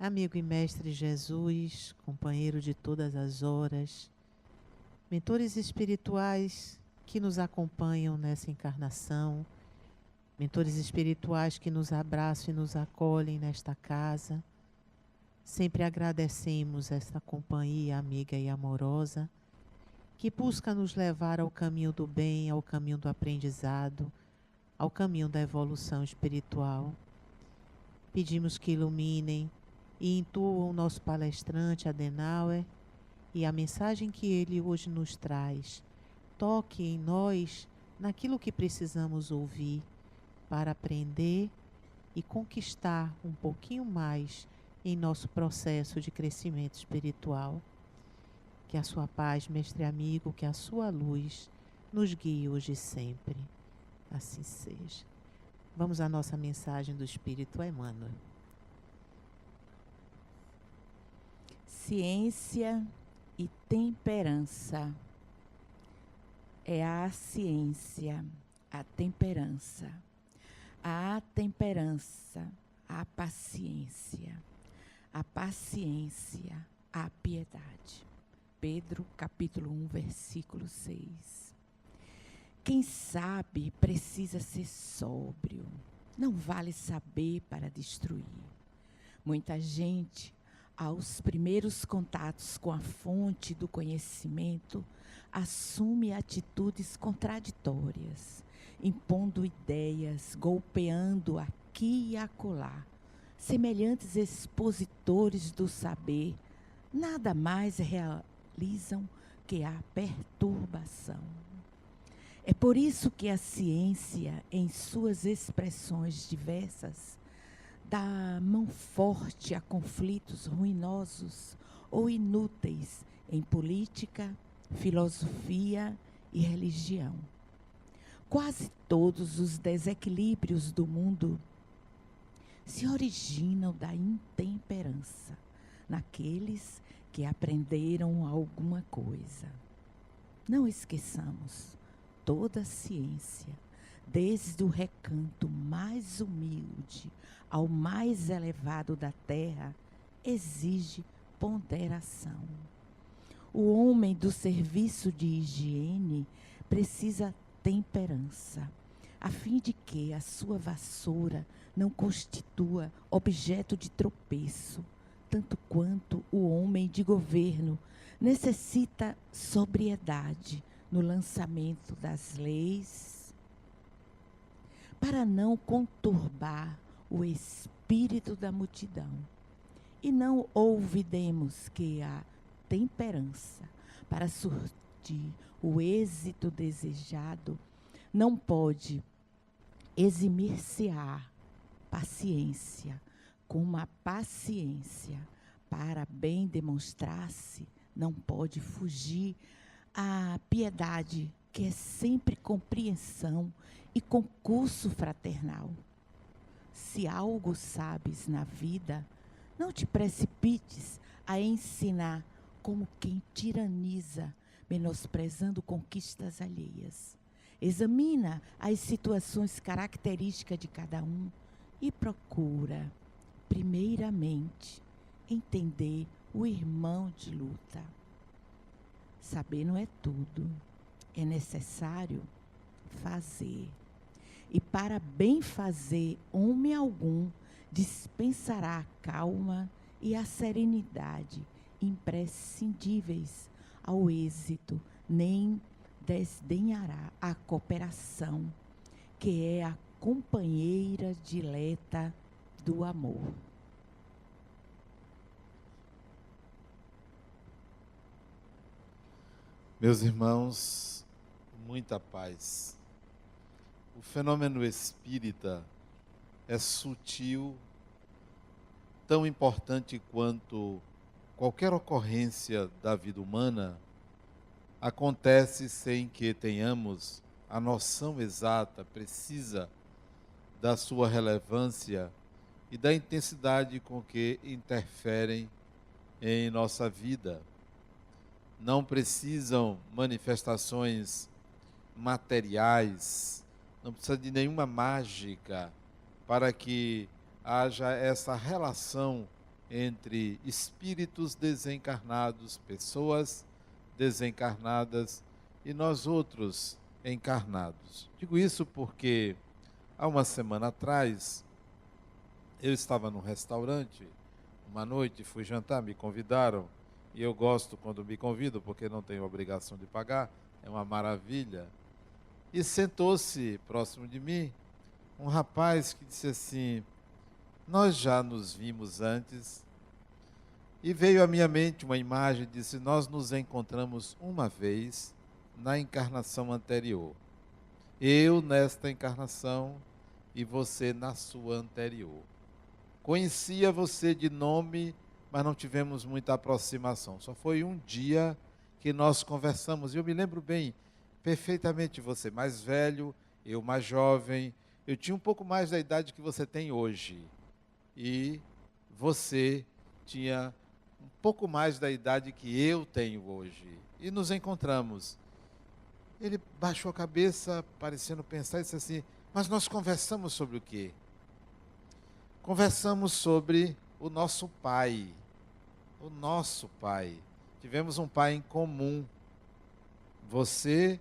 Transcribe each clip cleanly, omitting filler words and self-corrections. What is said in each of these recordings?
Amigo e mestre Jesus, companheiro de todas as horas, mentores espirituais que nos acompanham nessa encarnação, mentores espirituais que nos abraçam e nos acolhem nesta casa, sempre agradecemos esta companhia amiga e amorosa que busca nos levar ao caminho do bem, ao caminho do aprendizado, ao caminho da evolução espiritual. Pedimos que iluminem e intuam o nosso palestrante Adenauer e a mensagem que ele hoje nos traz toque em nós naquilo que precisamos ouvir para aprender e conquistar um pouquinho mais em nosso processo de crescimento espiritual. Que a sua paz, mestre amigo, que a sua luz nos guie hoje e sempre. Assim seja. Vamos à nossa mensagem do Espírito Emmanuel. Ciência e temperança. É a ciência, a temperança. A temperança, a paciência. A paciência, a piedade. Pedro, capítulo 1, versículo 6. Quem sabe precisa ser sóbrio. Não vale saber para destruir. Muita gente, aos primeiros contatos com a fonte do conhecimento, assume atitudes contraditórias, impondo ideias, golpeando aqui e acolá. Semelhantes expositores do saber, nada mais realizam que a perturbação. É por isso que a ciência, em suas expressões diversas, dá mão forte a conflitos ruinosos ou inúteis em política, filosofia e religião. Quase todos os desequilíbrios do mundo se originam da intemperança naqueles que aprenderam alguma coisa. Não esqueçamos, toda ciência, desde o recanto mais humilde ao mais elevado da terra, exige ponderação. O homem do serviço de higiene precisa temperança, a fim de que a sua vassoura não constitua objeto de tropeço, tanto quanto o homem de governo necessita sobriedade no lançamento das leis, para não conturbar o espírito da multidão. E não olvidemos que a temperança, para surtir o êxito desejado, não pode eximir-se-á paciência, como a paciência, para bem demonstrar-se, não pode fugir a piedade, que é sempre compreensão e concurso fraternal. Se algo sabes na vida, não te precipites a ensinar como quem tiraniza, menosprezando conquistas alheias. Examina as situações características de cada um e procura, primeiramente, entender o irmão de luta. Saber não é tudo, é necessário fazer. E para bem fazer, homem algum dispensará a calma e a serenidade imprescindíveis ao êxito, nem desdenhará a cooperação, que é a companheira dileta do amor. Meus irmãos, muita paz. O fenômeno espírita é sutil, tão importante quanto qualquer ocorrência da vida humana, acontece sem que tenhamos a noção exata, precisa da sua relevância e da intensidade com que interferem em nossa vida. Não precisam manifestações materiais, não precisa de nenhuma mágica para que haja essa relação entre espíritos desencarnados, pessoas desencarnadas e nós outros encarnados. Digo isso porque há uma semana atrás eu estava num restaurante, uma noite, fui jantar, me convidaram, e eu gosto quando me convidam, porque não tenho obrigação de pagar, é uma maravilha. E sentou-se próximo de mim um rapaz que disse assim: nós já nos vimos antes. E veio à minha mente uma imagem, disse: nós nos encontramos uma vez na encarnação anterior. Eu nesta encarnação e você na sua anterior. Conhecia você de nome, mas não tivemos muita aproximação. Só foi um dia que nós conversamos. E eu me lembro bem, perfeitamente, você mais velho, eu mais jovem. Eu tinha um pouco mais da idade que você tem hoje. E você tinha um pouco mais da idade que eu tenho hoje. E nos encontramos. Ele baixou a cabeça, parecendo pensar, e disse assim: mas nós conversamos sobre o quê? Conversamos sobre o nosso pai. O nosso pai. Tivemos um pai em comum. Você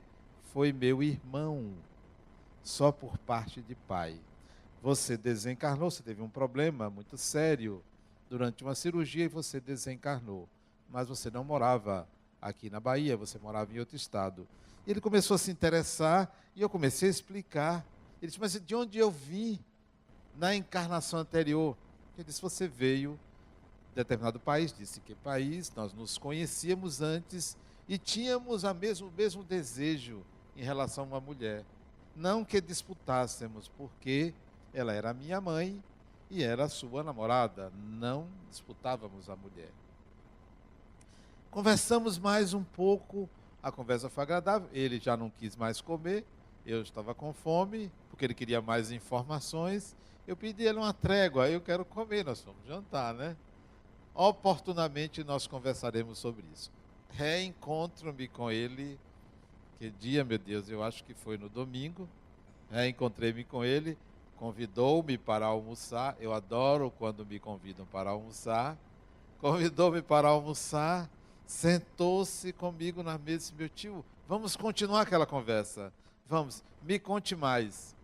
foi meu irmão, só por parte de pai. Você desencarnou, você teve um problema muito sério durante uma cirurgia e você desencarnou. Mas você não morava aqui na Bahia, você morava em outro estado. Ele começou a se interessar e eu comecei a explicar. Ele disse: mas de onde eu vim na encarnação anterior? Ele disse: você veio de determinado país. Disse: que país? Nós nos conhecíamos antes e tínhamos o mesmo desejo em relação a uma mulher. Não que disputássemos, porque ela era minha mãe e era a sua namorada. Não disputávamos a mulher. Conversamos mais um pouco, a conversa foi agradável. Ele já não quis mais comer, eu estava com fome, porque ele queria mais informações. Eu pedi a ele uma trégua: eu quero comer, nós vamos jantar, né? Oportunamente nós conversaremos sobre isso. Reencontro-me com ele, que dia, meu Deus, eu acho que foi no domingo. Reencontrei-me com ele, convidou-me para almoçar. Eu adoro quando me convidam para almoçar. Convidou-me para almoçar, sentou-se comigo na mesa e disse: meu tio, vamos continuar aquela conversa. Vamos, me conte mais.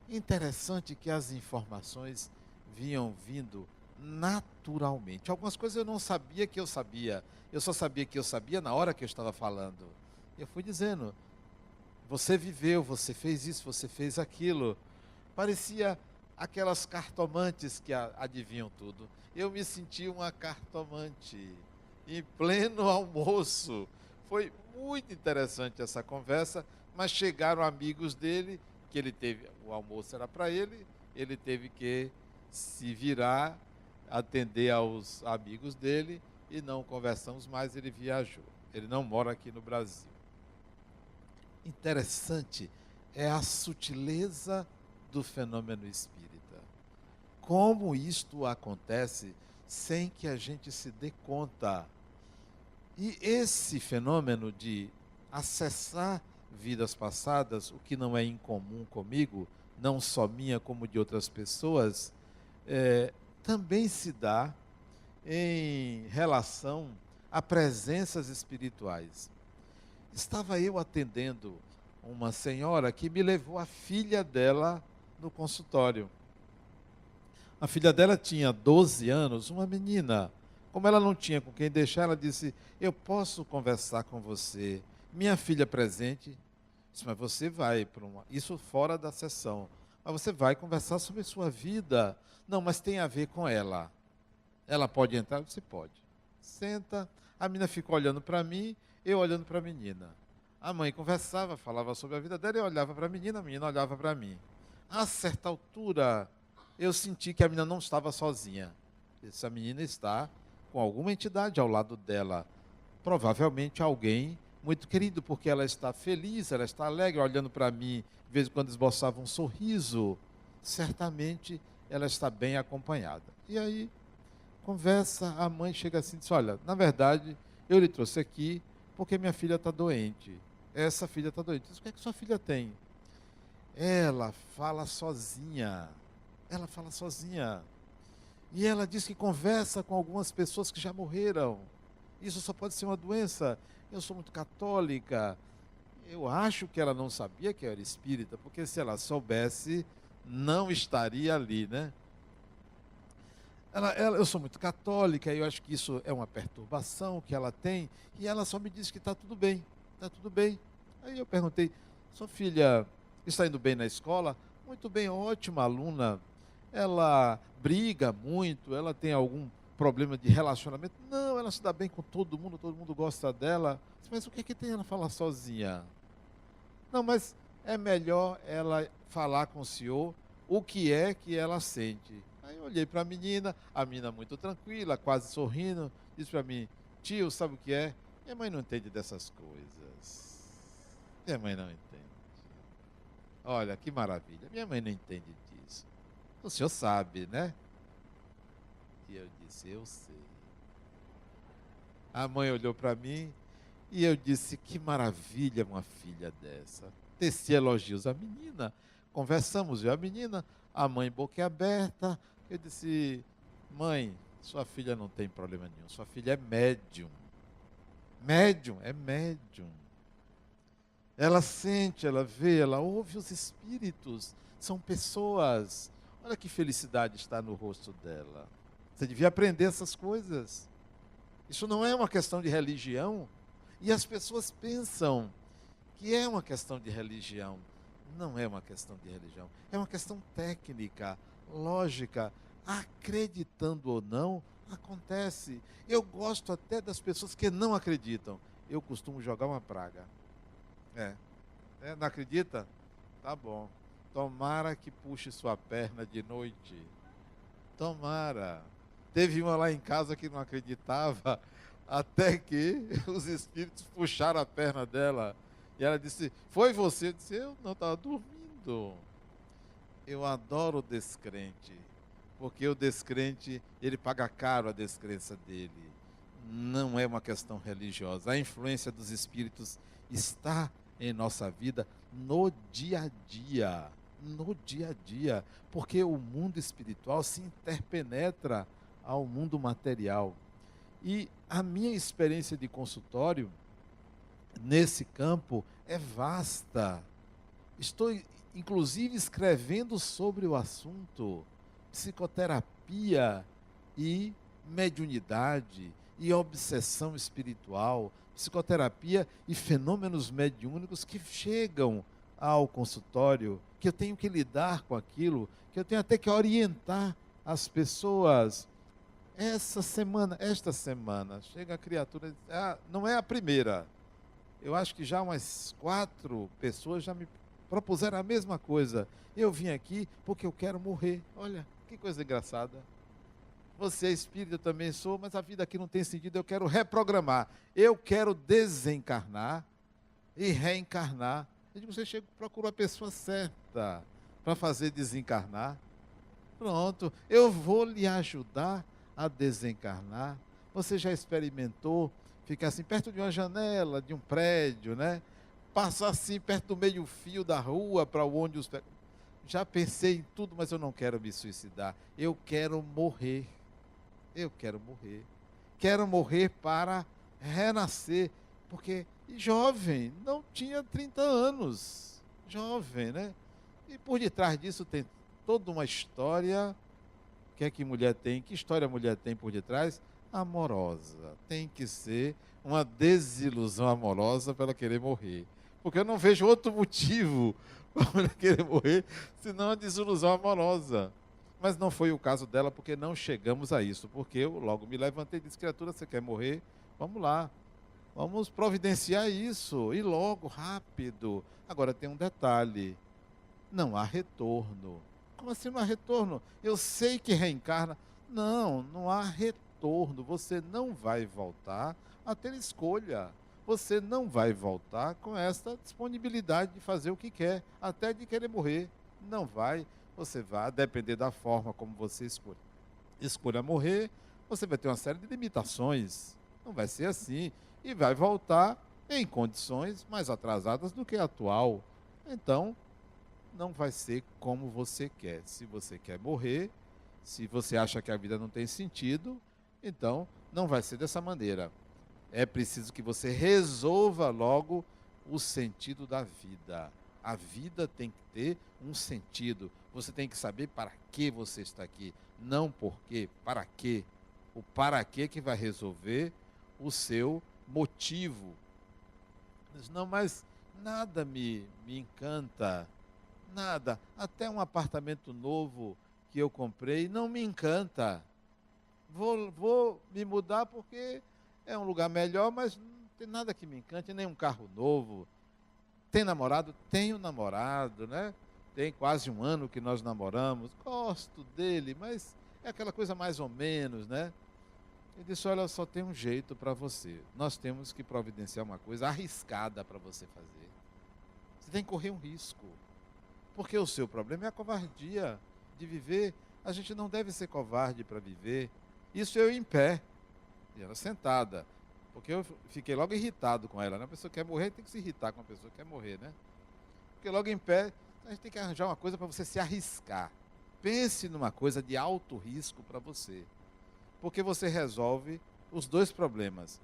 Interessante que as informações vinham vindo naturalmente. Algumas coisas eu não sabia que eu sabia. Eu só sabia que eu sabia na hora que eu estava falando. Eu fui dizendo: você viveu, você fez isso, você fez aquilo. Parecia aquelas cartomantes que adivinham tudo. Eu me senti uma cartomante em pleno almoço. Foi muito interessante essa conversa, mas chegaram amigos dele, que ele teve, o almoço era para ele teve que se virar, atender aos amigos dele, e não conversamos mais. Ele viajou. Ele não mora aqui no Brasil. Interessante é a sutileza do fenômeno espírita. Como isto acontece sem que a gente se dê conta. E esse fenômeno de acessar vidas passadas, o que não é incomum comigo, não só minha como de outras pessoas, também se dá em relação a presenças espirituais. Estava eu atendendo uma senhora que me levou a filha dela no consultório. A filha dela tinha 12 anos, uma menina. Como ela não tinha com quem deixar, ela disse: eu posso conversar com você? Minha filha presente. Disse: mas você vai para uma... Isso fora da sessão. Mas você vai conversar sobre sua vida. Não, mas tem a ver com ela. Ela pode entrar? Você pode. Senta. A menina ficou olhando para mim, eu olhando para a menina. A mãe conversava, falava sobre a vida dela, eu olhava para a menina olhava para mim. A certa altura, eu senti que a menina não estava sozinha. Essa menina está com alguma entidade ao lado dela. Provavelmente alguém muito querido, porque ela está feliz, ela está alegre, olhando para mim, de vez em quando esboçava um sorriso. Certamente ela está bem acompanhada. E aí, conversa, a mãe chega assim e diz: olha, na verdade, eu lhe trouxe aqui porque minha filha está doente. Essa filha está doente. Diz: o que é que sua filha tem? Ela fala sozinha. Ela fala sozinha. E ela diz que conversa com algumas pessoas que já morreram. Isso só pode ser uma doença. Eu sou muito católica. Eu acho que ela não sabia que eu era espírita, porque se ela soubesse, não estaria ali, né? Eu sou muito católica, eu acho que isso é uma perturbação que ela tem, e ela só me disse que está tudo bem, está tudo bem. Aí eu perguntei, sua filha está indo bem na escola? Muito bem, ótima aluna. Ela briga muito, ela tem algum problema de relacionamento? Não, ela se dá bem com todo mundo gosta dela. Mas o que é que tem ela falar sozinha? Não, mas é melhor ela falar com o senhor o que é que ela sente. Aí eu olhei para a menina muito tranquila, quase sorrindo, disse para mim, tio, sabe o que é? Minha mãe não entende dessas coisas. Minha mãe não entende. Olha, que maravilha, minha mãe não entende disso. O senhor sabe, né? E eu disse, eu sei. A mãe olhou para mim e eu disse, que maravilha uma filha dessa. Teci elogios à menina, conversamos, eu e a menina, a mãe boquiaberta. Eu disse, mãe, sua filha não tem problema nenhum, sua filha é médium. Médium, é médium. Ela sente, ela vê, ela ouve os espíritos, são pessoas. Olha que felicidade está no rosto dela. Você devia aprender essas coisas. Isso não é uma questão de religião. E as pessoas pensam que é uma questão de religião. Não é uma questão de religião. É uma questão técnica, lógica. Acreditando ou não, acontece. Eu gosto até das pessoas que não acreditam. Eu costumo jogar uma praga. Não acredita? Tá bom. Tomara que puxe sua perna de noite. Tomara. Teve uma lá em casa que não acreditava, até que os espíritos puxaram a perna dela. E ela disse, foi você? Eu disse, eu não, estava dormindo. Eu adoro o descrente, porque o descrente, ele paga caro a descrença dele. Não é uma questão religiosa. A influência dos espíritos está em nossa vida no dia a dia. No dia a dia. Porque o mundo espiritual se interpenetra ao mundo material. E a minha experiência de consultório nesse campo é vasta. Estou, inclusive, escrevendo sobre o assunto psicoterapia e mediunidade e obsessão espiritual, psicoterapia e fenômenos mediúnicos que chegam ao consultório, que eu tenho que lidar com aquilo, que eu tenho até que orientar as pessoas. Esta semana, chega a criatura, não é a primeira. Eu acho que já umas 4 pessoas já me propuseram a mesma coisa. Eu vim aqui porque eu quero morrer. Olha, que coisa engraçada. Você é espírita, eu também sou, mas a vida aqui não tem sentido, eu quero reprogramar. Eu quero desencarnar e reencarnar. Eu digo, você procura a pessoa certa para fazer desencarnar. Pronto, eu vou lhe ajudar a desencarnar. Você já experimentou ficar assim perto de uma janela, de um prédio, né? Passar assim perto do meio-fio da rua para o ônibus. Já pensei em tudo, mas eu não quero me suicidar. Eu quero morrer. Eu quero morrer. Quero morrer para renascer. Porque jovem, não tinha 30 anos. Jovem, né? E por detrás disso tem toda uma história. O que é que mulher tem? Que história a mulher tem por detrás? Amorosa. Tem que ser uma desilusão amorosa para ela querer morrer. Porque eu não vejo outro motivo para ela querer morrer, senão a desilusão amorosa. Mas não foi o caso dela, porque não chegamos a isso. Porque eu logo me levantei e disse, criatura, você quer morrer? Vamos lá. Vamos providenciar isso. E logo, rápido. Agora tem um detalhe. Não há retorno. Como assim não há retorno? Eu sei que reencarna. Não, não há retorno. Você não vai voltar a ter escolha. Você não vai voltar com essa disponibilidade de fazer o que quer, até de querer morrer. Não vai. Você vai, depender da forma como você escolha morrer, você vai ter uma série de limitações. Não vai ser assim. E vai voltar em condições mais atrasadas do que a atual. Então, não vai ser como você quer. Se você quer morrer, Se você acha que a vida não tem sentido, então não vai ser dessa maneira. É preciso que você resolva logo o sentido da vida. A vida tem que ter um sentido. Você tem que saber para que você está aqui. Não por quê, para quê. O para quê que vai resolver o seu motivo. Não, mas nada me encanta. Nada. Até um apartamento novo que eu comprei não me encanta. Vou me mudar porque é um lugar melhor, mas não tem nada que me encante, nem um carro novo. Tem namorado? Tenho namorado, né? Tem quase um ano que nós namoramos. Gosto dele, mas é aquela coisa mais ou menos, né? Ele disse, olha, só tem um jeito para você. Nós temos que providenciar uma coisa arriscada para você fazer. Você tem que correr um risco. Porque o seu problema é a covardia de viver. A gente não deve ser covarde para viver. Isso eu em pé. E ela sentada. Porque eu fiquei logo irritado com ela, né? A pessoa que quer morrer tem que se irritar com a pessoa que quer morrer, né? Porque logo em pé, a gente tem que arranjar uma coisa para você se arriscar. Pense numa coisa de alto risco para você. Porque você resolve os dois problemas.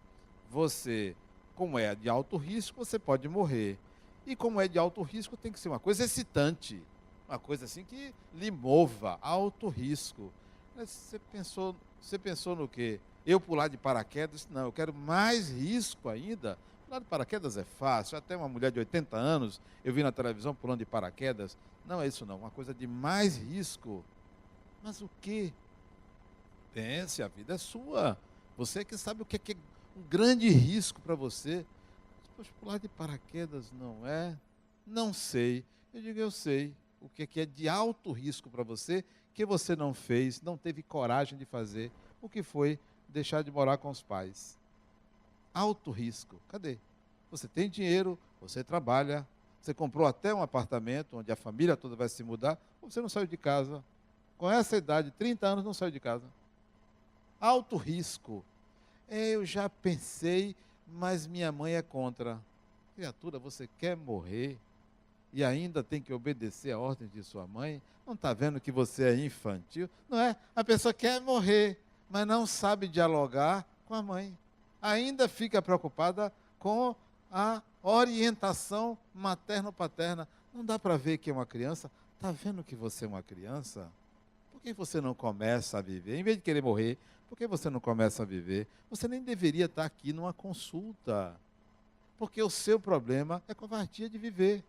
Você, como é de alto risco, você pode morrer. E como é de alto risco, tem que ser uma coisa excitante. Uma coisa assim que lhe mova, alto risco. Mas você pensou no quê? Eu pular de paraquedas? Não, eu quero mais risco ainda. Pular de paraquedas é fácil. Até uma mulher de 80 anos, eu vi na televisão pulando de paraquedas. Não é isso não, uma coisa de mais risco. Mas o quê? Pense, a vida é sua. Você que sabe o que é um grande risco para você. Poxa, pular de paraquedas não é? Não sei. Eu digo, eu sei o que é de alto risco para você, que você não fez, não teve coragem de fazer. O que foi deixar de morar com os pais? Alto risco. Cadê? Você tem dinheiro, você trabalha, você comprou até um apartamento onde a família toda vai se mudar, ou você não saiu de casa. Com essa idade, 30 anos, não saiu de casa. Alto risco. Eu já pensei, mas minha mãe é contra. Criatura, você quer morrer e ainda tem que obedecer a ordem de sua mãe? Não está vendo que você é infantil? Não é? A pessoa quer morrer, mas não sabe dialogar com a mãe. Ainda fica preocupada com a orientação materno-paterna. Não dá para ver que é uma criança? Está vendo que você é uma criança? Por que você não começa a viver? Em vez de querer morrer, por que você não começa a viver? Você nem deveria estar aqui numa consulta. Porque o seu problema é covardia de viver.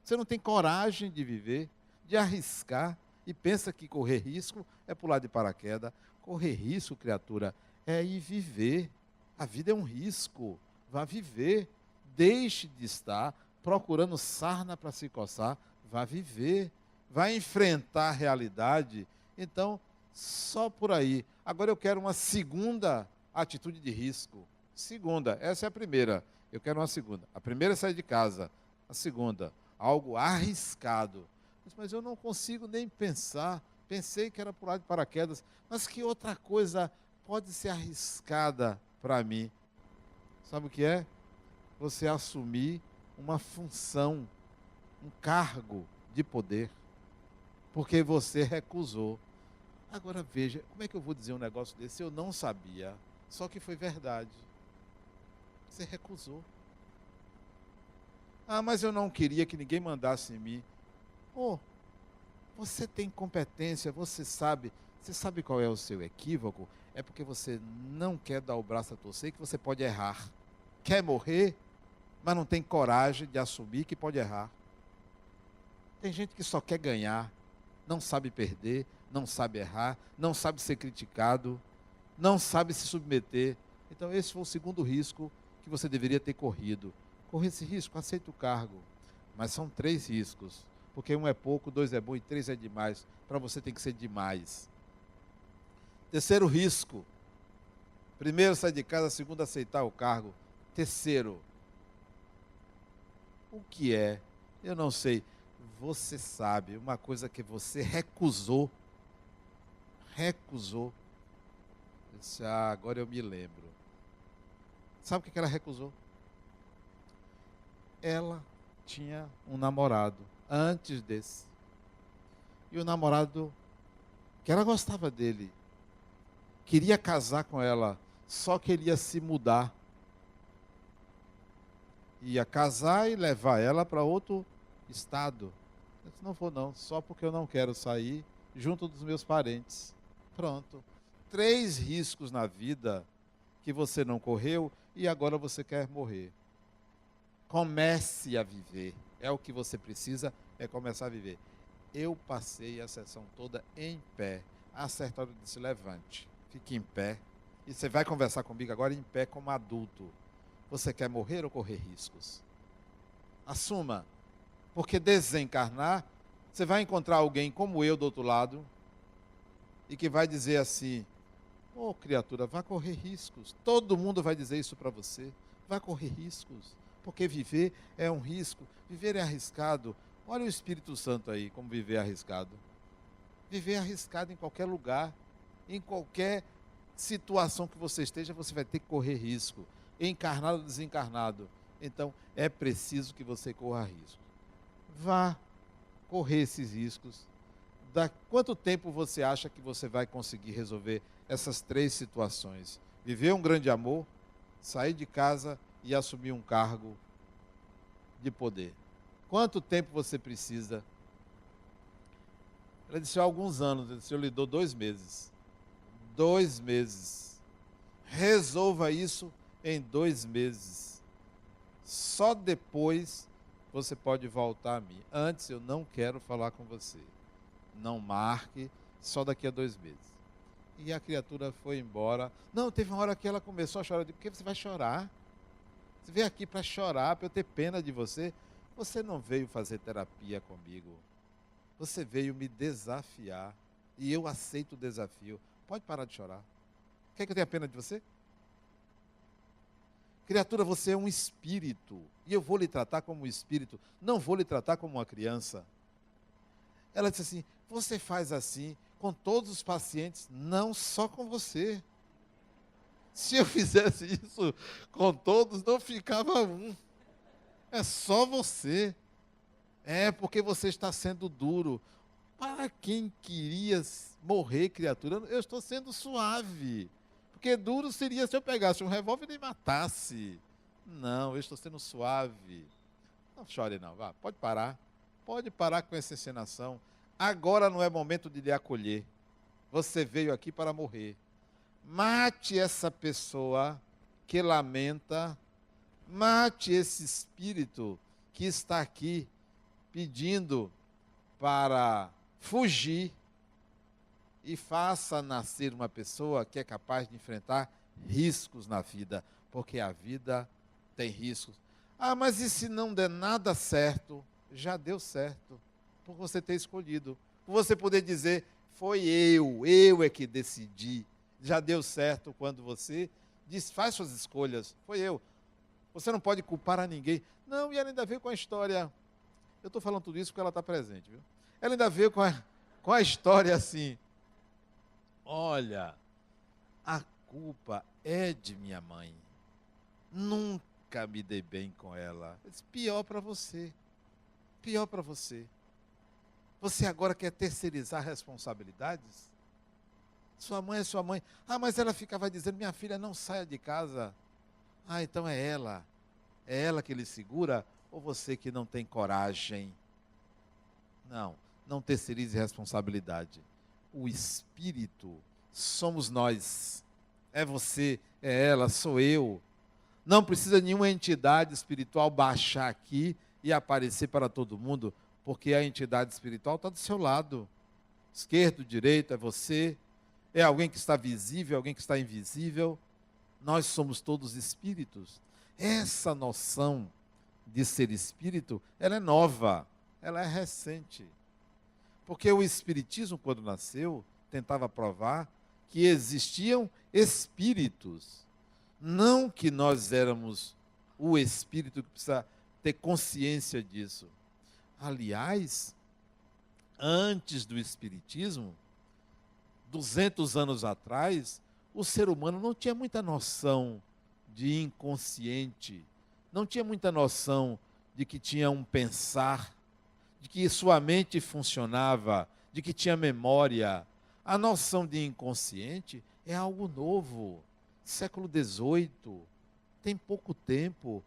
Você não tem coragem de viver, de arriscar, e pensa que correr risco é pular de paraquedas. Correr risco, criatura, é ir viver. A vida é um risco. Vá viver. Deixe de estar procurando sarna para se coçar. Vá viver. Vá enfrentar a realidade. Então, só por aí. Agora eu quero uma segunda atitude de risco. Segunda, essa é a primeira. Eu quero uma segunda. A primeira é sair de casa. A segunda, algo arriscado. Mas eu não consigo nem pensar. Pensei que era pular de paraquedas. Mas que outra coisa pode ser arriscada para mim? Sabe o que é? Você assumir uma função, um cargo de poder. Porque você recusou. Agora veja, como é que eu vou dizer um negócio desse? Eu não sabia, só que foi verdade. Você recusou. Ah, mas eu não queria que ninguém mandasse em mim. Oh, você tem competência, você sabe qual é o seu equívoco? É porque você não quer dar o braço a torcer que você pode errar. Quer morrer, mas não tem coragem de assumir que pode errar. Tem gente que só quer ganhar, não sabe perder, não sabe errar, não sabe ser criticado, não sabe se submeter. Então esse foi o segundo risco que você deveria ter corrido. Correr esse risco, aceita o cargo. Mas são 3 riscos, porque 1 é pouco, 2 é bom e 3 é demais. Para você tem que ser demais. Terceiro risco. Primeiro, sair de casa. Segundo, aceitar o cargo. Terceiro, o que é? Eu não sei. Você sabe, uma coisa que você recusou. Recusou. Eu disse, agora eu me lembro. Sabe o que ela recusou? Ela tinha um namorado antes desse. E o namorado que ela gostava dele, queria casar com ela, só queria se mudar. Ia casar e levar ela para outro estado. Eu disse, não vou não, só porque eu não quero sair junto dos meus parentes. Pronto. 3 riscos na vida que você não correu e agora você quer morrer. Comece a viver. É o que você precisa, é começar a viver. Eu passei a sessão toda em pé. A certa hora eu disse, levante, fique em pé. E você vai conversar comigo agora em pé como adulto. Você quer morrer ou correr riscos? Assuma. Porque desencarnar, você vai encontrar alguém como eu do outro lado e que vai dizer assim, ô criatura, vá correr riscos. Todo mundo vai dizer isso para você. Vá correr riscos. Porque viver é um risco. Viver é arriscado. Olha o Espírito Santo aí, como viver é arriscado. Viver é arriscado em qualquer lugar. Em qualquer situação que você esteja, você vai ter que correr risco. Encarnado ou desencarnado. Então, é preciso que você corra risco. Vá correr esses riscos. Quanto tempo você acha que você vai conseguir resolver essas 3 situações? Viver um grande amor, sair de casa e assumir um cargo de poder. Quanto tempo você precisa? Ela disse, há alguns anos. Eu disse, eu lhe dou 2 meses. 2 meses. Resolva isso em 2 meses. Só depois você pode voltar a mim. Antes eu não quero falar com você. Não marque, só daqui a 2 meses. E a criatura foi embora. Não, teve uma hora que ela começou a chorar. Eu disse, por que você vai chorar? Você veio aqui para chorar, para eu ter pena de você. Você não veio fazer terapia comigo. Você veio me desafiar. E eu aceito o desafio. Pode parar de chorar. Quer que eu tenha pena de você? Criatura, você é um espírito. E eu vou lhe tratar como um espírito. Não vou lhe tratar como uma criança. Ela disse assim, você faz assim com todos os pacientes, não só com você. Se eu fizesse isso com todos, não ficava um. É só você. É porque você está sendo duro. Para quem queria morrer, criatura, eu estou sendo suave. Porque duro seria se eu pegasse um revólver e matasse. Não, eu estou sendo suave. Não chore não, vá, pode parar. Pode parar com essa encenação. Agora não é momento de lhe acolher. Você veio aqui para morrer. Mate essa pessoa que lamenta. Mate esse espírito que está aqui pedindo para fugir. E faça nascer uma pessoa que é capaz de enfrentar riscos na vida. Porque a vida tem riscos. Ah, mas e se não der nada certo? Já deu certo. Por você ter escolhido. Por você poder dizer, foi eu é que decidi. Já deu certo quando você faz suas escolhas. Foi eu. Você não pode culpar a ninguém. Não, e ela ainda veio com a história. Eu estou falando tudo isso porque ela está presente, viu? Ela ainda veio com a história assim. Olha, a culpa é de minha mãe. Nunca me dei bem com ela. Eu disse, pior para você. Pior para você. Você agora quer terceirizar responsabilidades? Sua mãe é sua mãe. Ah, mas ela ficava dizendo, minha filha, não saia de casa. Ah, então é ela. É ela que lhe segura ou você que não tem coragem? Não, não terceirize responsabilidade. O espírito somos nós. É você, é ela, sou eu. Não precisa nenhuma entidade espiritual baixar aqui e aparecer para todo mundo, porque a entidade espiritual está do seu lado. Esquerdo, direito, é você. É alguém que está visível, alguém que está invisível. Nós somos todos espíritos. Essa noção de ser espírito, ela é nova, ela é recente. Porque o espiritismo, quando nasceu, tentava provar que existiam espíritos. Não que nós éramos o espírito que precisa ter consciência disso. Aliás, antes do espiritismo, 200 anos atrás, o ser humano não tinha muita noção de inconsciente, não tinha muita noção de que tinha um pensar, de que sua mente funcionava, de que tinha memória. A noção de inconsciente é algo novo. Século XVIII, tem pouco tempo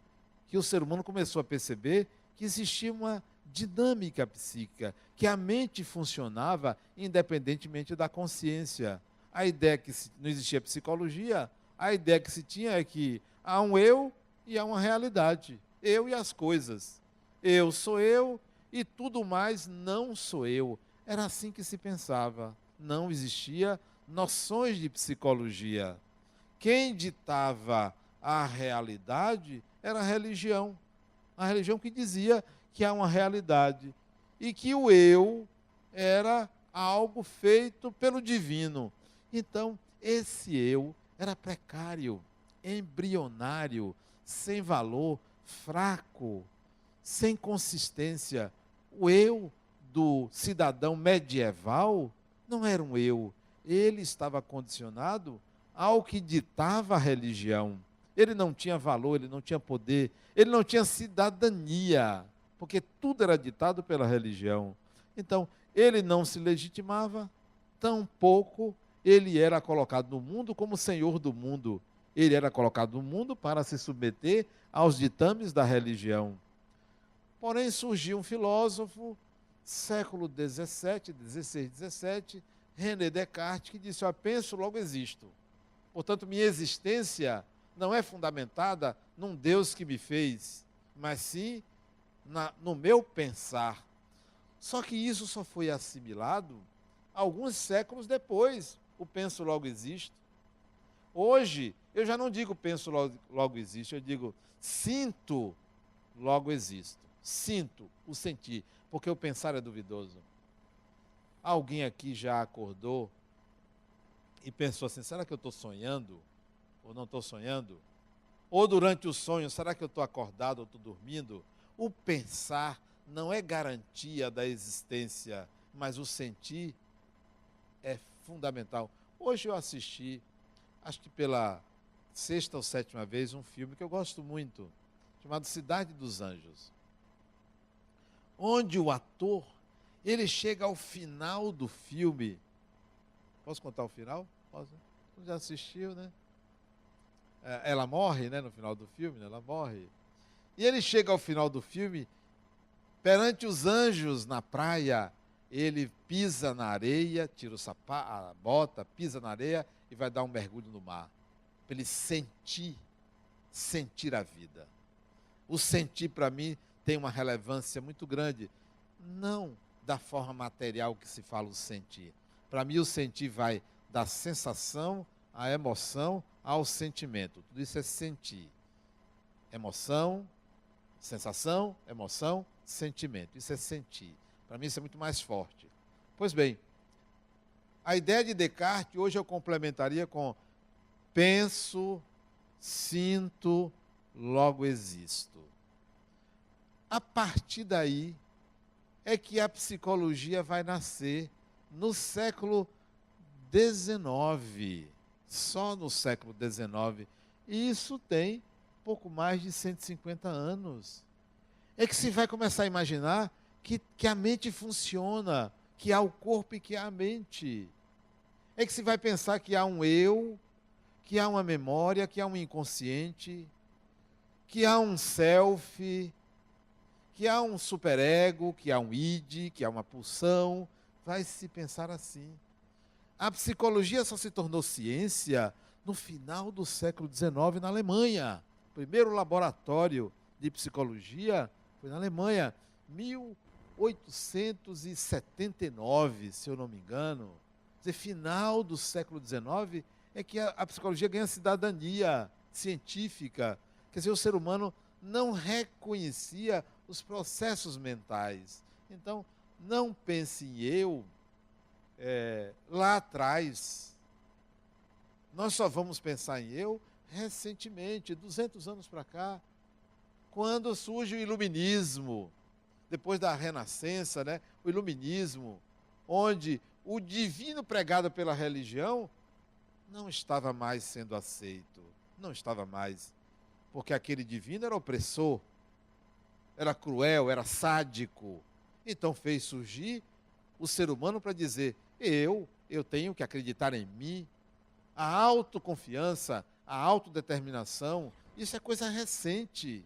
que o ser humano começou a perceber que existia uma dinâmica psíquica, que a mente funcionava independentemente da consciência. A ideia que não existia psicologia, a ideia que se tinha é que há um eu e há uma realidade. Eu e as coisas. Eu sou eu e tudo mais não sou eu. Era assim que se pensava. Não existia noções de psicologia. Quem ditava a realidade era a religião. A religião que dizia que há uma realidade e que o eu era algo feito pelo divino. Então, esse eu era precário, embrionário, sem valor, fraco, sem consistência. O eu do cidadão medieval não era um eu. Ele estava condicionado ao que ditava a religião. Ele não tinha valor, ele não tinha poder, ele não tinha cidadania, porque tudo era ditado pela religião. Então, ele não se legitimava, tampouco ele era colocado no mundo como senhor do mundo. Ele era colocado no mundo para se submeter aos ditames da religião. Porém, surgiu um filósofo, século XVII, XVI, XVII, René Descartes, que disse: penso, logo existo. Portanto, minha existência não é fundamentada num Deus que me fez, mas sim no meu pensar. Só que isso só foi assimilado alguns séculos depois. O penso, logo existo. Hoje, eu já não digo penso, logo existo, eu digo sinto, logo existo. Sinto, o sentir, porque o pensar é duvidoso. Alguém aqui já acordou e pensou assim: será que eu estou sonhando? Ou não estou sonhando? Ou durante o sonho, será que eu estou acordado ou estou dormindo? O pensar não é garantia da existência, mas o sentir é fundamental. Hoje eu assisti, acho que pela 6ª ou 7ª vez, um filme que eu gosto muito, chamado Cidade dos Anjos, onde o ator, ele chega ao final do filme. Posso contar o final? Posso? Você já assistiu, né? Ela morre, né, no final do filme, né? Ela morre. E ele chega ao final do filme, perante os anjos na praia, ele pisa na areia, tira a bota, pisa na areia e vai dar um mergulho no mar. Para ele sentir a vida. O sentir, para mim, tem uma relevância muito grande. Não da forma material que se fala o sentir. Para mim, o sentir vai da sensação, à emoção, ao sentimento. Tudo isso é sentir. Emoção, sensação, emoção, sentimento. Isso é sentir. Para mim, isso é muito mais forte. Pois bem, a ideia de Descartes, hoje eu complementaria com penso, sinto, logo existo. A partir daí é que a psicologia vai nascer no século XIX, só no século XIX. E isso tem pouco mais de 150 anos. É que se vai começar a imaginar que a mente funciona, que há o corpo e que há a mente. É que se vai pensar que há um eu, que há uma memória, que há um inconsciente, que há um self, que há um superego, que há um id, que há uma pulsão. Vai se pensar assim. A psicologia só se tornou ciência no final do século XIX na Alemanha. O primeiro laboratório de psicologia foi na Alemanha, 1879, se eu não me engano. Quer dizer, final do século XIX é que a psicologia ganha cidadania científica. Quer dizer, o ser humano não reconhecia os processos mentais. Então, não pense em eu lá atrás. Nós só vamos pensar em eu recentemente, 200 anos para cá, quando surge o iluminismo, depois da Renascença, né? O iluminismo, onde o divino pregado pela religião não estava mais sendo aceito, não estava mais, porque aquele divino era opressor, era cruel, era sádico. Então fez surgir o ser humano para dizer: eu eu tenho que acreditar em mim. A autoconfiança, a autodeterminação, isso é coisa recente.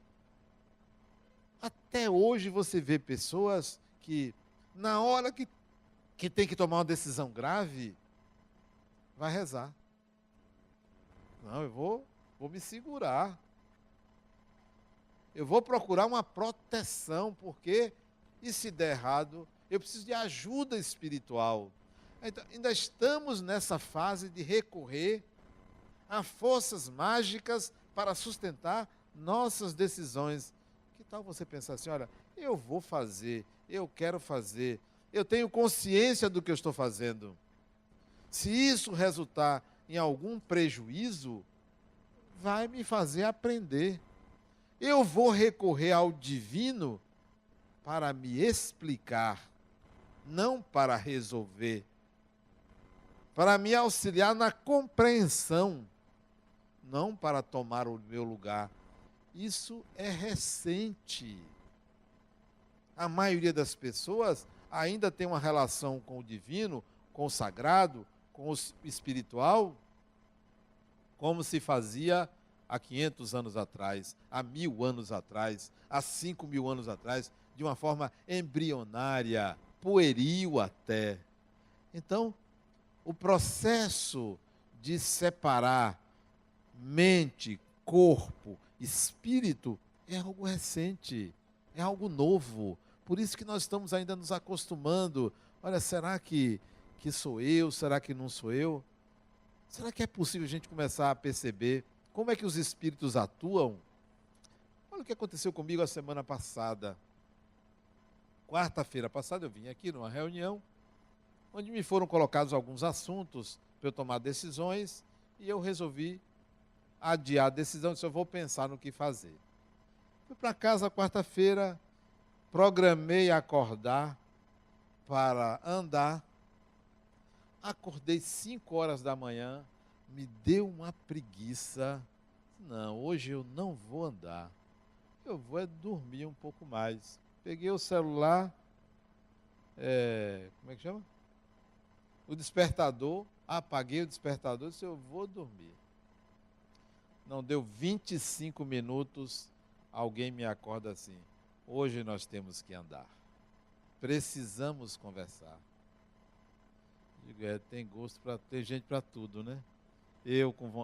Até hoje você vê pessoas que, na hora que tem que tomar uma decisão grave, vai rezar. Não, eu vou me segurar. Eu vou procurar uma proteção, porque, e se der errado, eu preciso de ajuda espiritual. Então, ainda estamos nessa fase de recorrer a forças mágicas para sustentar nossas decisões. Que tal você pensar assim, olha, eu vou fazer, eu quero fazer, eu tenho consciência do que eu estou fazendo. Se isso resultar em algum prejuízo, vai me fazer aprender. Eu vou recorrer ao divino para me explicar, não para resolver, para me auxiliar na compreensão, não para tomar o meu lugar. Isso é recente. A maioria das pessoas ainda tem uma relação com o divino, com o sagrado, com o espiritual, como se fazia há 500 anos atrás, há 1000 anos atrás, há 5.000 anos atrás, de uma forma embrionária, pueril até. Então, o processo de separar mente, corpo, espírito é algo recente, é algo novo. Por isso que nós estamos ainda nos acostumando. Olha, será que sou eu? Será que não sou eu? Será que é possível a gente começar a perceber como é que os espíritos atuam? Olha o que aconteceu comigo a semana passada. Quarta-feira passada eu vim aqui numa reunião, onde me foram colocados alguns assuntos para eu tomar decisões, e eu resolvi adiar a decisão, disse, eu vou pensar no que fazer. Fui para casa quarta-feira, programei acordar para andar. Acordei 5 horas da manhã, me deu uma preguiça. Não, hoje eu não vou andar. Eu vou dormir um pouco mais. Peguei o celular, como é que chama? O despertador, apaguei o despertador e disse, eu vou dormir. Não deu 25 minutos, alguém me acorda assim, hoje nós temos que andar. Precisamos conversar. Digo, tem gosto para ter gente para tudo, né?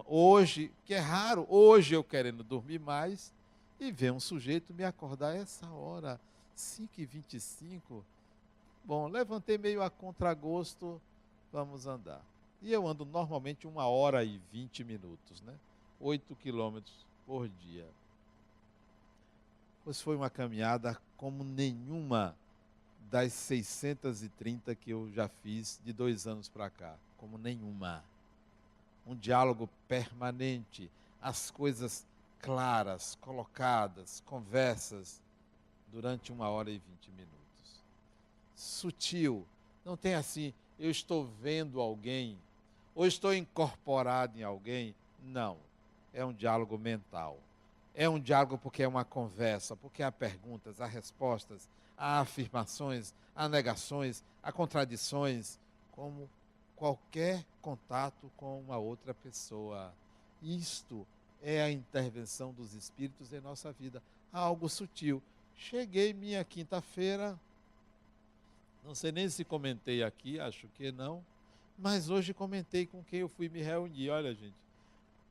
Hoje, que é raro, hoje eu querendo dormir mais, e ver um sujeito me acordar essa hora, 5h25. Bom, levantei meio a contragosto, vamos andar. E eu ando normalmente 1h20, né? 8 quilômetros por dia. Pois foi uma caminhada como nenhuma das 630 que eu já fiz de 2 anos para cá. Como nenhuma. Um diálogo permanente, as coisas claras, colocadas, conversas durante 1h20. Sutil. Não tem assim, eu estou vendo alguém, ou estou incorporado em alguém. Não. É um diálogo mental. É um diálogo porque é uma conversa, porque há perguntas, há respostas, há afirmações, há negações, há contradições, como qualquer contato com uma outra pessoa. Isto é a intervenção dos espíritos em nossa vida. Algo sutil. Cheguei minha quinta-feira, não sei nem se comentei aqui, acho que não, mas hoje comentei com quem eu fui me reunir. Olha, gente,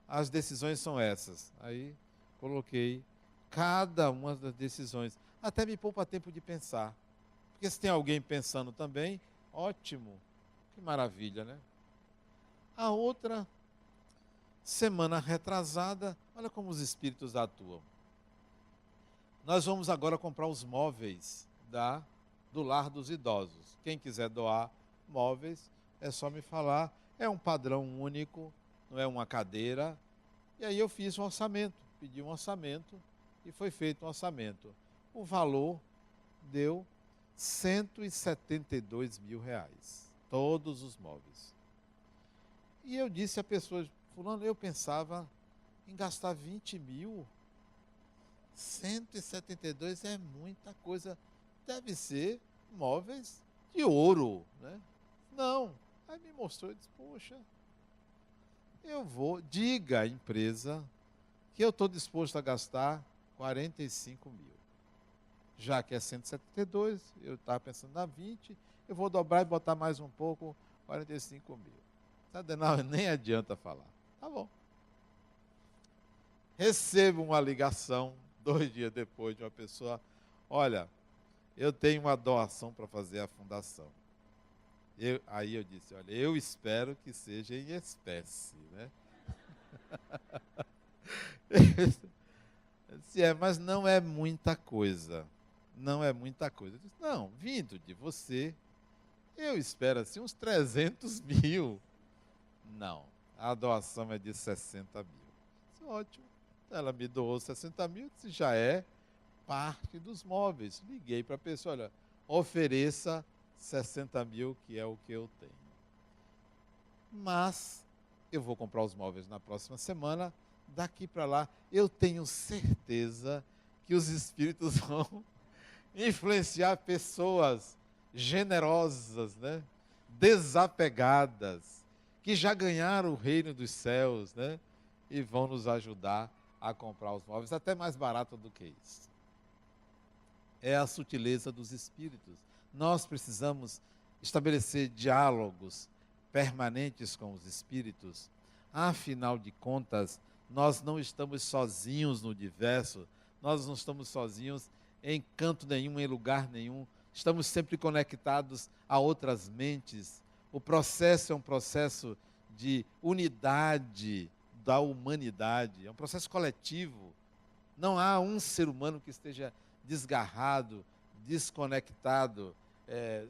as decisões são essas. Aí coloquei cada uma das decisões. Até me poupa tempo de pensar. Porque se tem alguém pensando também, ótimo. Que maravilha, né? A outra, semana retrasada, olha como os espíritos atuam. Nós vamos agora comprar os móveis do lar dos idosos. Quem quiser doar móveis, é só me falar. É um padrão único, não é uma cadeira. E aí eu fiz um orçamento, pedi um orçamento e foi feito um orçamento. O valor deu R$172 mil, todos os móveis. E eu disse à pessoa, fulano, eu pensava em gastar 20 mil, 172 é muita coisa, deve ser móveis de ouro, né? Não, Aí me mostrou e disse, poxa, diga à empresa que eu estou disposto a gastar 45 mil. Já que é 172, eu estava pensando na 20, eu vou dobrar e botar mais um pouco, 45 mil. Adenauer, nem adianta falar. Tá bom. Recebo uma ligação, 2 dias depois, de uma pessoa, olha, eu tenho uma doação para fazer à fundação. Aí eu disse, olha, eu espero que seja em espécie, né? Eu disse, mas não é muita coisa. Não é muita coisa. Eu disse, não, vindo de você, eu espero assim uns 300 mil. Não, a doação é de 60 mil. Disse, ótimo. Ela me doou 60 mil, disse, já é parte dos móveis. Liguei para a pessoa, olha, ofereça 60 mil, que é o que eu tenho. Mas eu vou comprar os móveis na próxima semana, daqui para lá, eu tenho certeza que os espíritos vão influenciar pessoas generosas, né? Desapegadas, que já ganharam o reino dos céus, né? E vão nos ajudar a comprar os móveis, até mais barato do que isso. É a sutileza dos espíritos. Nós precisamos estabelecer diálogos permanentes com os espíritos. Afinal de contas, nós não estamos sozinhos no universo, nós não estamos sozinhos em canto nenhum, em lugar nenhum. Estamos sempre conectados a outras mentes. O processo é um processo de unidade da humanidade, é um processo coletivo. Não há um ser humano que esteja desgarrado, desconectado,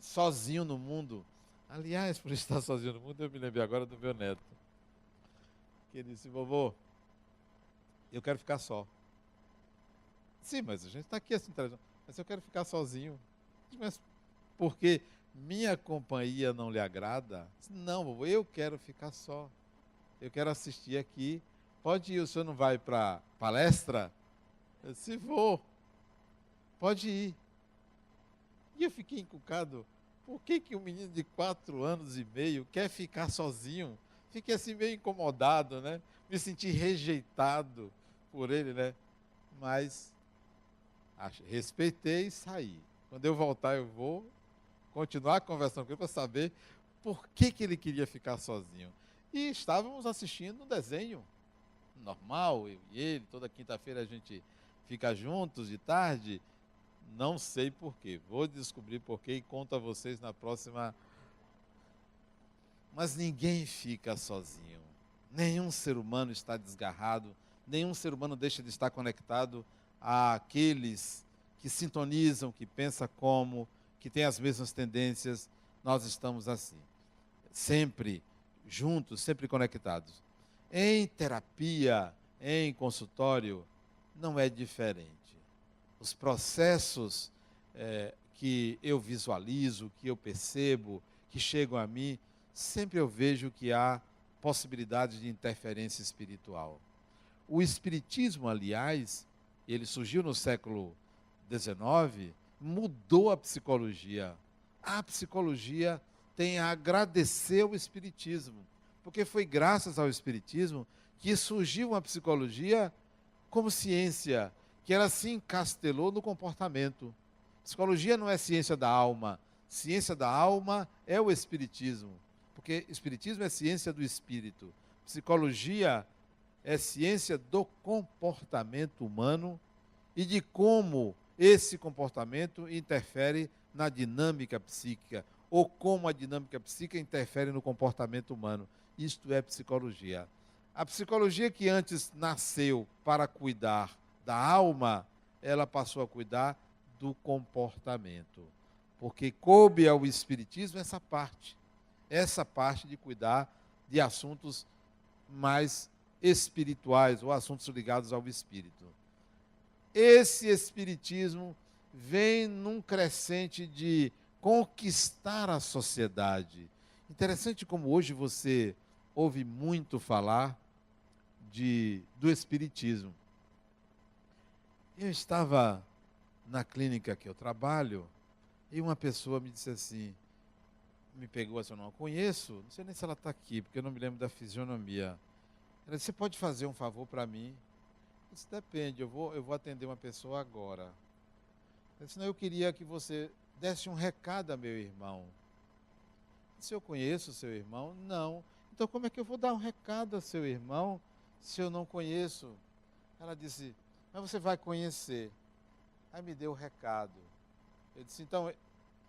sozinho no mundo. Aliás, por estar sozinho no mundo, eu me lembrei agora do meu neto, que ele disse, vovô, eu quero ficar só. Sim, mas a gente está aqui assim, mas eu quero ficar sozinho. Mas porque minha companhia não lhe agrada? Não, vovô, eu quero ficar só. Eu quero assistir aqui. Pode ir, o senhor não vai para palestra? Eu disse, vou. Pode ir. E eu fiquei encucado. Por que um menino de 4 anos e meio quer ficar sozinho? Fiquei assim meio incomodado, né? Me senti rejeitado por ele, né? Mas respeitei e saí. Quando eu voltar, eu vou continuar conversando com ele para saber por que ele queria ficar sozinho. E estávamos assistindo um desenho normal, eu e ele, toda quinta-feira a gente fica juntos de tarde. Não sei por quê, vou descobrir por quê e conto a vocês na próxima. Mas ninguém fica sozinho. Nenhum ser humano está desgarrado, nenhum ser humano deixa de estar conectado àqueles que sintonizam, que pensam como, que têm as mesmas tendências. Nós estamos assim, sempre juntos, sempre conectados. Em terapia, em consultório, não é diferente. Os processos que eu visualizo, que eu percebo, que chegam a mim, sempre eu vejo que há possibilidade de interferência espiritual. O espiritismo, aliás, ele surgiu no século XIX, mudou a psicologia. A psicologia tem a agradecer ao espiritismo, porque foi graças ao espiritismo que surgiu uma psicologia como ciência, que ela se encastelou no comportamento. Psicologia não é ciência da alma. Ciência da alma é o espiritismo, porque espiritismo é ciência do espírito. Psicologia é ciência do comportamento humano e de como esse comportamento interfere na dinâmica psíquica, ou como a dinâmica psíquica interfere no comportamento humano. Isto é psicologia. A psicologia que antes nasceu para cuidar da alma, ela passou a cuidar do comportamento. Porque coube ao espiritismo essa parte de cuidar de assuntos mais espirituais ou assuntos ligados ao espírito. Esse espiritismo vem num crescente de conquistar a sociedade. Interessante como hoje você ouve muito falar do espiritismo. Eu estava na clínica que eu trabalho e uma pessoa me disse assim, me pegou assim, eu não a conheço, não sei nem se ela está aqui, porque eu não me lembro da fisionomia. Ela disse, você pode fazer um favor para mim? Eu disse, depende, eu vou atender uma pessoa agora. Ela disse, não, eu queria que você desse um recado a meu irmão. Se eu conheço o seu irmão, não. Então como é que eu vou dar um recado a seu irmão se eu não conheço? Ela disse, mas você vai conhecer. Aí me deu o recado. Eu disse, então,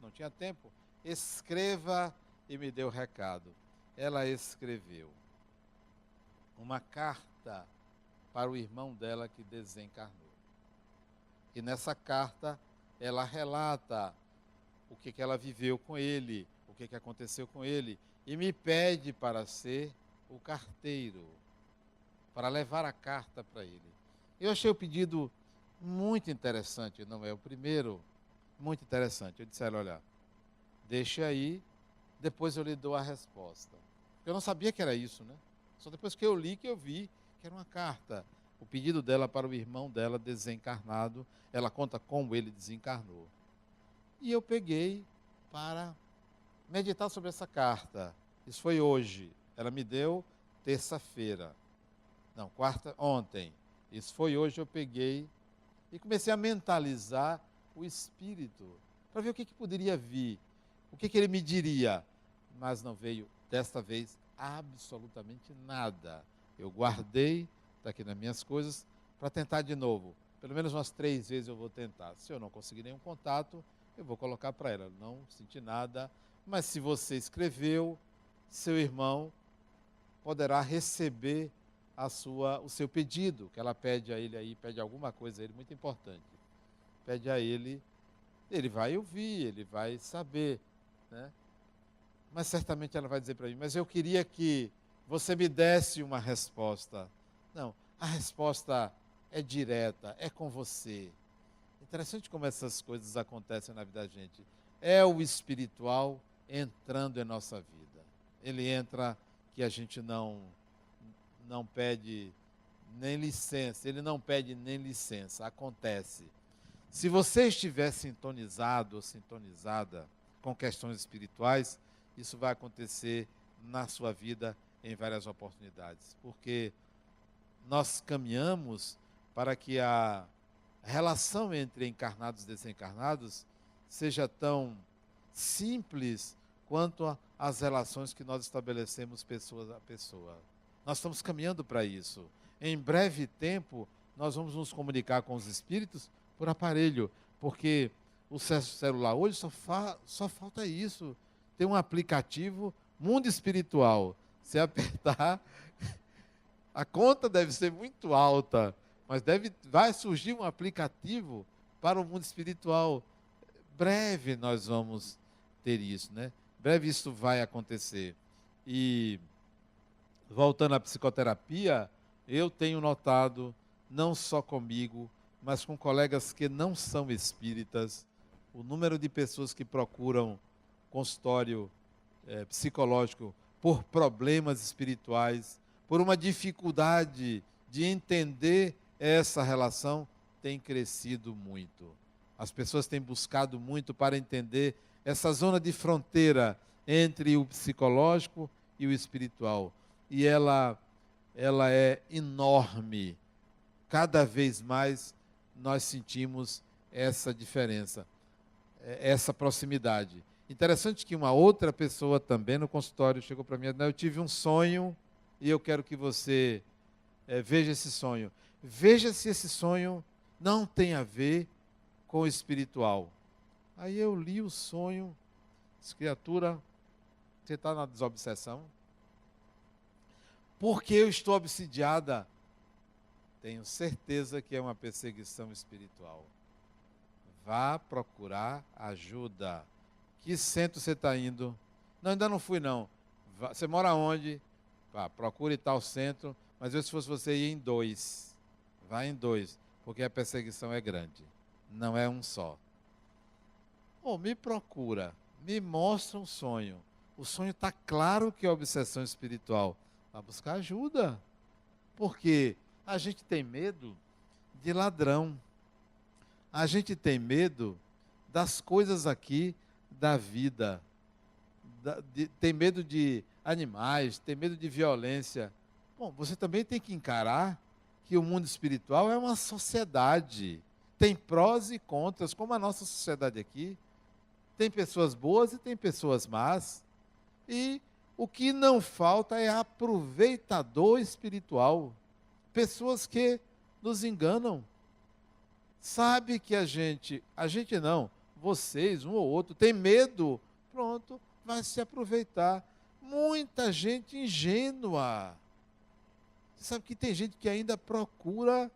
não tinha tempo, escreva, e me deu o recado. Ela escreveu uma carta para o irmão dela que desencarnou. E nessa carta ela relata o que ela viveu com ele, o que aconteceu com ele, e me pede para ser o carteiro, para levar a carta para ele. Eu achei o pedido muito interessante, não é o primeiro, muito interessante. Eu disse a ela, olha, deixa aí, depois eu lhe dou a resposta. Eu não sabia que era isso, né? Só depois que eu li que eu vi que era uma carta. O pedido dela para o irmão dela desencarnado, ela conta como ele desencarnou. E eu peguei para meditar sobre essa carta. Isso foi hoje. Ela me deu terça-feira. Não, ontem. Isso foi hoje, eu peguei e comecei a mentalizar o espírito, para ver o que poderia vir, o que ele me diria. Mas não veio, desta vez, absolutamente nada. Eu guardei, está aqui nas minhas coisas, para tentar de novo. Pelo menos umas 3 vezes eu vou tentar. Se eu não conseguir nenhum contato, eu vou colocar para ela. Não senti nada, mas se você escreveu, seu irmão poderá receber o seu pedido, que ela pede a ele aí, pede alguma coisa a ele, muito importante. Pede a ele, ele vai ouvir, ele vai saber, né? Mas certamente ela vai dizer para mim, mas eu queria que você me desse uma resposta. Não, a resposta é direta, é com você. Interessante como essas coisas acontecem na vida da gente. É o espiritual entrando em nossa vida. Ele entra que a gente não pede nem licença, ele não pede nem licença, acontece. Se você estiver sintonizado ou sintonizada com questões espirituais, isso vai acontecer na sua vida em várias oportunidades, porque nós caminhamos para que a relação entre encarnados e desencarnados seja tão simples quanto as relações que nós estabelecemos pessoa a pessoa. Nós estamos caminhando para isso. Em breve tempo, nós vamos nos comunicar com os espíritos por aparelho, porque o celular hoje só falta isso. Tem um aplicativo Mundo Espiritual. Se apertar, a conta deve ser muito alta, mas vai surgir um aplicativo para o mundo espiritual. Breve nós vamos ter isso, né? Breve isso vai acontecer. E voltando à psicoterapia, eu tenho notado, não só comigo, mas com colegas que não são espíritas, o número de pessoas que procuram consultório psicológico por problemas espirituais, por uma dificuldade de entender essa relação, tem crescido muito. As pessoas têm buscado muito para entender essa zona de fronteira entre o psicológico e o espiritual. E ela é enorme. Cada vez mais nós sentimos essa diferença, essa proximidade. Interessante que uma outra pessoa também no consultório chegou para mim e disse, eu tive um sonho e eu quero que você veja esse sonho. Veja se esse sonho não tem a ver com o espiritual. Aí eu li o sonho, disse, criatura, você está na desobsessão? Porque eu estou obsidiada? Tenho certeza que é uma perseguição espiritual. Vá procurar ajuda. Que centro você está indo? Não, ainda não fui não. Você mora onde? Vá, procure tal centro, mas eu, se fosse você, ia em 2. Vá em 2, porque a perseguição é grande. Não é um só. Me procura, me mostra um sonho. O sonho está claro que é obsessão espiritual. Vá buscar ajuda. Porque a gente tem medo de ladrão. A gente tem medo das coisas aqui da vida, tem medo de animais, tem medo de violência. Bom, você também tem que encarar que o mundo espiritual é uma sociedade. Tem prós e contras, como a nossa sociedade aqui. Tem pessoas boas e tem pessoas más. E o que não falta é aproveitador espiritual. Pessoas que nos enganam. Sabe que a gente não, vocês, um ou outro, tem medo, pronto, vai se aproveitar. Muita gente ingênua. Você sabe que tem gente que ainda procura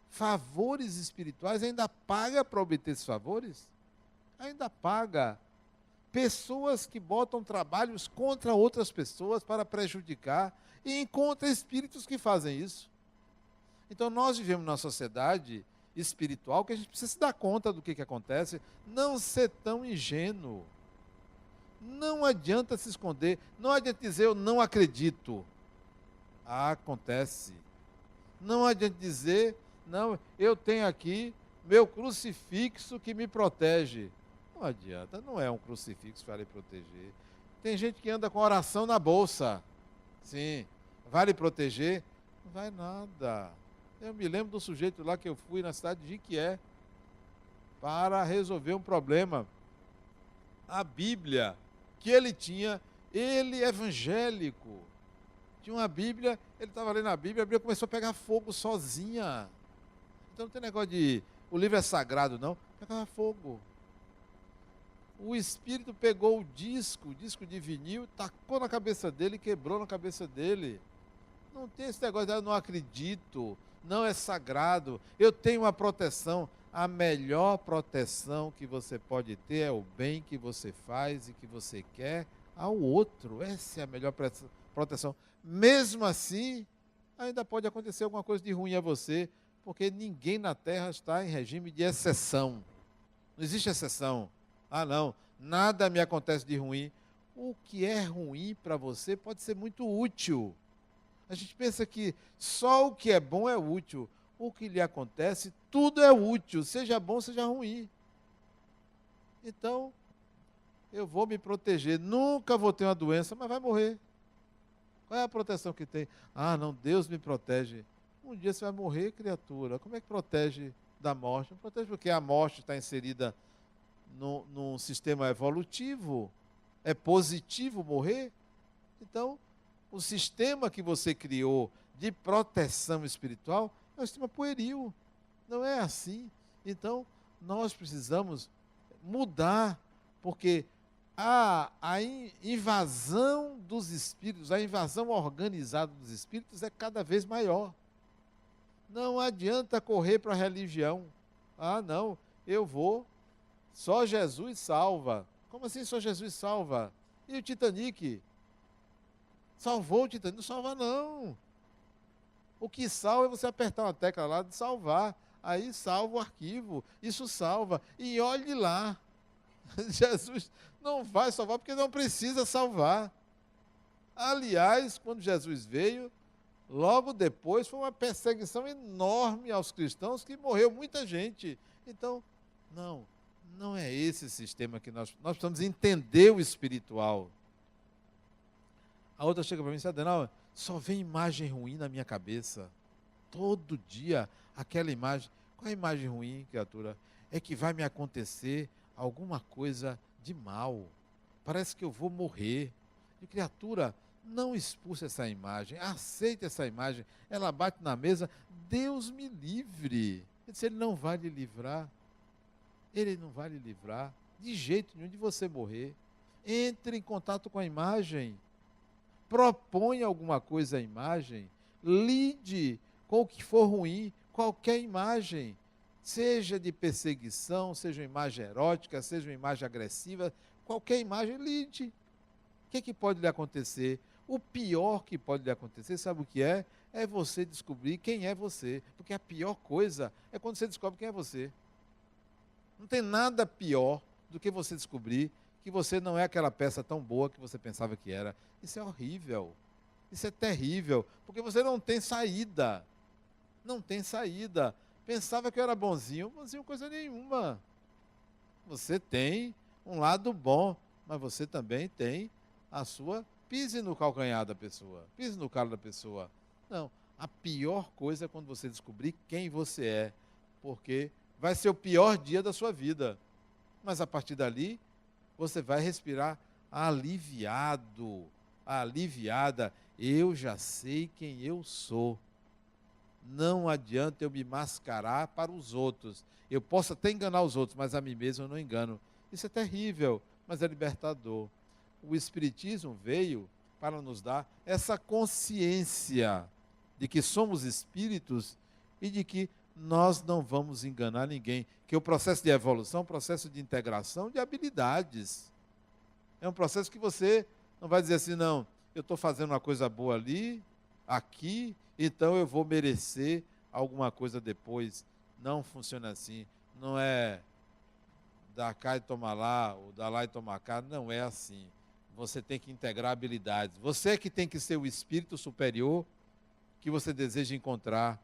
favores espirituais, ainda paga para obter esses favores? Ainda paga. Pessoas que botam trabalhos contra outras pessoas para prejudicar e encontra espíritos que fazem isso. Então nós vivemos numa sociedade espiritual que a gente precisa se dar conta do que acontece, não ser tão ingênuo. Não adianta se esconder, não adianta dizer eu não acredito. Acontece. Não adianta dizer, não, eu tenho aqui meu crucifixo que me protege. Não adianta, não é um crucifixo que vai lhe proteger. Tem gente que anda com oração na bolsa. Sim, vai lhe proteger? Não vai nada. Eu me lembro do sujeito lá que eu fui na cidade de Jequié para resolver um problema. A Bíblia que ele tinha, ele evangélico, tinha uma Bíblia, ele estava lendo a Bíblia começou a pegar fogo sozinha. Então não tem negócio de, o livro é sagrado não, pegava fogo. O espírito pegou o disco de vinil, tacou na cabeça dele, quebrou na cabeça dele. Não tem esse negócio de eu não acredito, não é sagrado, eu tenho uma proteção. A melhor proteção que você pode ter é o bem que você faz e que você quer ao outro. Essa é a melhor proteção. Mesmo assim, ainda pode acontecer alguma coisa de ruim a você, porque ninguém na Terra está em regime de exceção. Não existe exceção. Ah, não, nada me acontece de ruim. O que é ruim para você pode ser muito útil. A gente pensa que só o que é bom é útil. O que lhe acontece, tudo é útil, seja bom, seja ruim. Então, eu vou me proteger, nunca vou ter uma doença, mas vai morrer. Qual é a proteção que tem? Ah, não, Deus me protege. Um dia você vai morrer, criatura. Como é que protege da morte? Não protege porque a morte está inserida num sistema evolutivo. É positivo morrer? Então, o sistema que você criou de proteção espiritual é um sistema pueril. Não é assim. Então, nós precisamos mudar, porque a invasão dos espíritos, a invasão organizada dos espíritos é cada vez maior. Não adianta correr para a religião. Ah, não, eu vou, só Jesus salva. Como assim só Jesus salva? E o Titanic? Salvou o Titanic? Não salva não. O que salva é você apertar uma tecla lá de salvar. Aí salva o arquivo. Isso salva. E olhe lá. Jesus não vai salvar porque não precisa salvar. Aliás, quando Jesus veio, logo depois foi uma perseguição enorme aos cristãos que morreu muita gente. Então, não é esse sistema que nós precisamos entender o espiritual. A outra chega para mim e diz, Adenal, só vem imagem ruim na minha cabeça. Todo dia, aquela imagem. Qual é a imagem ruim, criatura? É que vai me acontecer alguma coisa de mal. Parece que eu vou morrer. E, criatura, não expulse essa imagem. Aceite essa imagem. Ela bate na mesa. Deus me livre. Ele disse, ele não vai lhe livrar. Ele não vai lhe livrar. De jeito nenhum de você morrer. Entre em contato com a imagem. Propõe alguma coisa à imagem, lide com o que for ruim, qualquer imagem, seja de perseguição, seja uma imagem erótica, seja uma imagem agressiva, qualquer imagem, lide. O que pode lhe acontecer? O pior que pode lhe acontecer, sabe o que é? É você descobrir quem é você, porque a pior coisa é quando você descobre quem é você. Não tem nada pior do que você descobrir que você não é aquela peça tão boa que você pensava que era. Isso é horrível. Isso é terrível, porque você não tem saída. Não tem saída. Pensava que eu era bonzinho coisa nenhuma. Você tem um lado bom, mas você também tem pise no calcanhar da pessoa, pise no calo da pessoa. Não, a pior coisa é quando você descobrir quem você é, porque vai ser o pior dia da sua vida. Mas a partir dali, você vai respirar aliviado, aliviada. Eu já sei quem eu sou. Não adianta eu me mascarar para os outros. Eu posso até enganar os outros, mas a mim mesmo eu não engano. Isso é terrível, mas é libertador. O Espiritismo veio para nos dar essa consciência de que somos espíritos e de que nós não vamos enganar ninguém. Que o processo de evolução é um processo de integração de habilidades. É um processo que você não vai dizer assim, não, eu estou fazendo uma coisa boa ali, aqui, então eu vou merecer alguma coisa depois. Não funciona assim. Não é dar cá e tomar lá, ou dar lá e tomar cá. Não é assim. Você tem que integrar habilidades. Você que tem que ser o espírito superior que você deseja encontrar.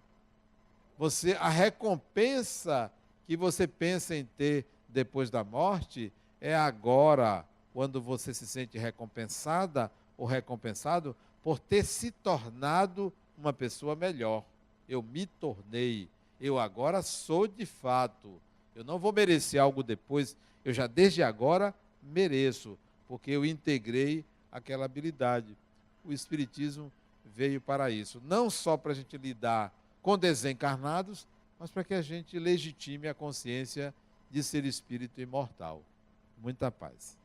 A recompensa que você pensa em ter depois da morte é agora, quando você se sente recompensada ou recompensado por ter se tornado uma pessoa melhor. Eu me tornei, eu agora sou de fato. Eu não vou merecer algo depois, eu já desde agora mereço, porque eu integrei aquela habilidade. O Espiritismo veio para isso, não só para a gente lidar com desencarnados, mas para que a gente legitime a consciência de ser espírito imortal. Muita paz.